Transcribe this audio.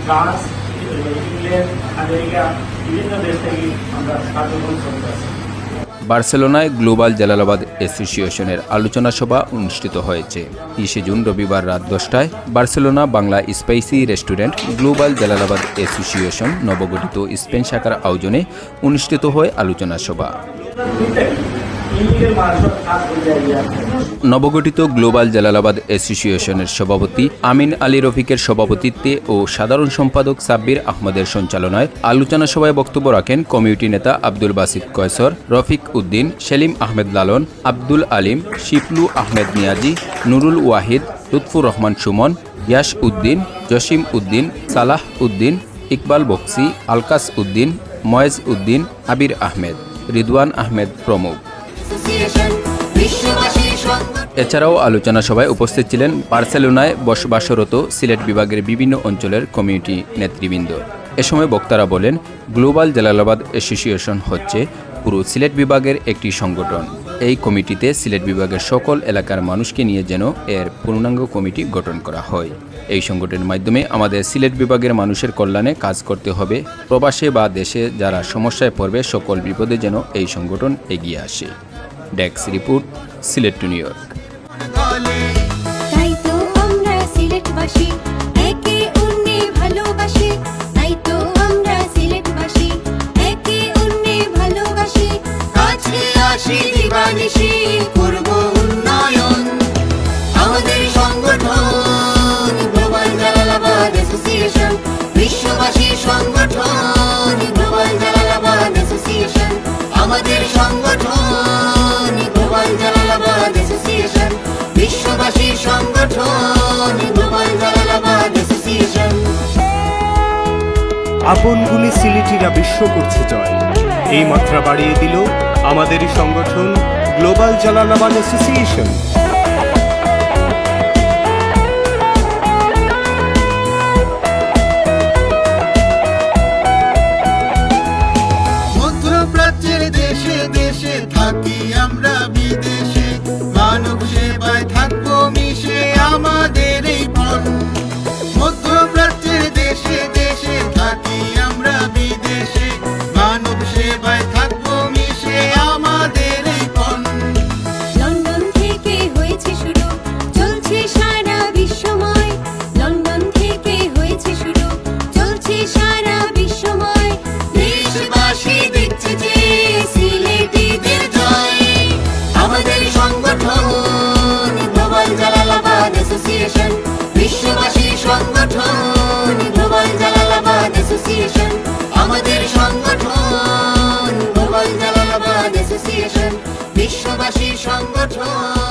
France, England, America বিভিন্ন দেশ থেকে আমরা কার্যক্রম করতে আছি। বার্সেলোনায় গ্লোবাল জালালাবাদ অ্যাসোসিয়েশনের আলোচনা সভা অনুষ্ঠিত হয়েছে। 30 জুন রবিবার রাত 10টায় Barcelona Bangla spicy restaurant global Jalalabad association নবগঠিত স্পেন শাখার আয়োজনে অনুষ্ঠিত হয় আলোচনা সভা। নবগঠিত গ্লোবাল জালালাবাদ অ্যাসোসিয়েশনের সভাপতি আমিন আলী রফিকের সভাপতিত্বে ও সাধারণ সম্পাদক সাব্বির আহমদের সঞ্চালনায় আলোচনা সভায় বক্তব্য রাখেন কমিউনিটি নেতা আব্দুল বাসিত কয়সর, রফিক উদ্দিন, সেলিম আহমেদ লালন, আব্দুল আলিম, শিফলু আহমেদ নিয়াজি, নুরুল ওয়াহিদ, লুৎফুর রহমান সুমন, ইয়াস উদ্দিন, জসিম উদ্দিন, সালাহ উদ্দিন, ইকবাল বক্সি, আলকাস উদ্দিন, ময়েজ উদ্দিন, আবির আহমেদ, রিদওয়ান আহমেদ প্রমুখ। এছাড়াও আলোচনা সভায় উপস্থিত ছিলেন বার্সেলোনায় বসবাসরত সিলেট বিভাগের বিভিন্ন অঞ্চলের কমিউনিটি নেতৃবৃন্দ। এ সময় বক্তারা বলেন, গ্লোবাল জালালাবাদ অ্যাসোসিয়েশন হচ্ছে পুরো সিলেট বিভাগের একটি সংগঠন। এই কমিটিতে সিলেট বিভাগের সকল এলাকার মানুষকে নিয়ে যেন এর পূর্ণাঙ্গ কমিটি গঠন করা হয়। এই সংগঠনের মাধ্যমে আমাদের সিলেট বিভাগের মানুষের কল্যাণে কাজ করতে হবে। প্রবাসে বা দেশে যারা সমস্যায় পড়বে সকল বিপদে যেন এই সংগঠন এগিয়ে আসে। Desk report, Sylhet two new York. করব উন্নয়ন আমাদের সংগঠন গ্লোবাল জালালাবাদ অ্যাসোসিয়েশন, বিশ্ববাসীর সংগঠন গ্লোবাল জালালাবাদ অ্যাসোসিয়েশন, আমাদের সংগঠন গ্লোবাল জালালাবাদ অ্যাসোসিয়েশন, বিশ্ববাসীর সংগঠন গ্লোবাল জালালাবাদ অ্যাসোসিয়েশন। আপন গুণে সিলেটিরা বিশ্ব করছে জয়, এই মাত্রা বাড়িয়ে দিল আমাদের সংগঠন গ্লোবাল জালালাবাদ অ্যাসোসিয়েশন। মধ্যপ্রাচ্যের দেশে দেশে থাকি আমরা বিদেশে, মানব সেবায় থাকবো মিশে আমাদের এই পণ। মধ্যপ্রাচ্যের দেশে দেশে থাকি আমরা বিদেশে, মানব সেবায় থাকবো মিশে আমাদের এই পণ। লন্ডন থেকে হয়েছে শুরু, চলছে সারা বিশ্বময়। লন্ডন থেকে হয়েছে শুরু, চলছে সারা বিশ্বময়। দেশবাসী দেখছে যে সিলেটিদের জয়, আমাদের সংগঠন গ্লোবাল জালালাবাদ অ্যাসোসিয়েশন, বিশ্ববাসীর সংগঠন গ্লোবাল জালালাবাদ অ্যাসোসিয়েশন, আমাদের সংগঠন গ্লোবাল জালালাবাদ অ্যাসোসিয়েশন, বিশ্ববাসীর সংগঠন।